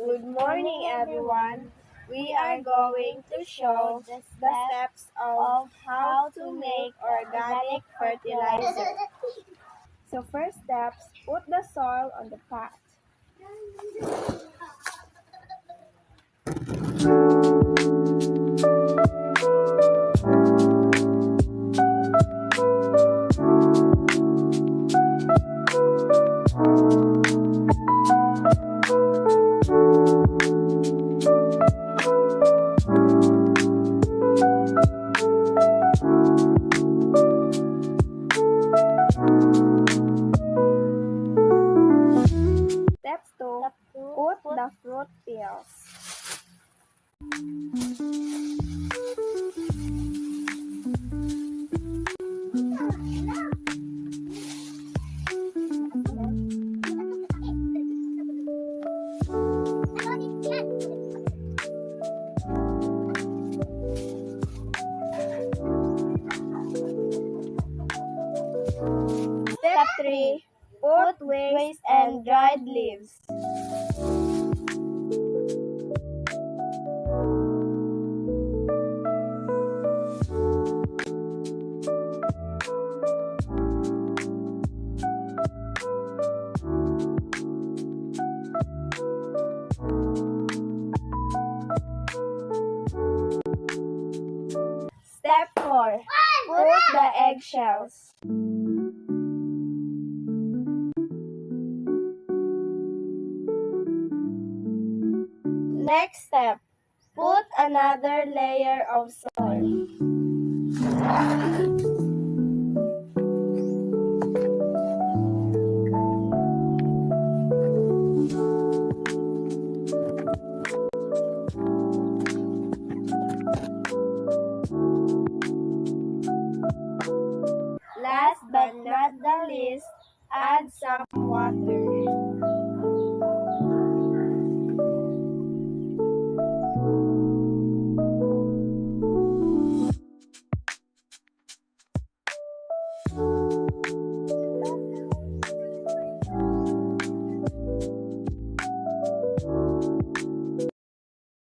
Good morning, everyone. We are going to show the steps of how to make organic fertilizer. So first steps, put the soil on the pot. Step 2, put the fruit peels. Step 3, put waste and dried leaves. Step 4, put the eggshells. Next step, put another layer of soil. Last but not the least, add some water.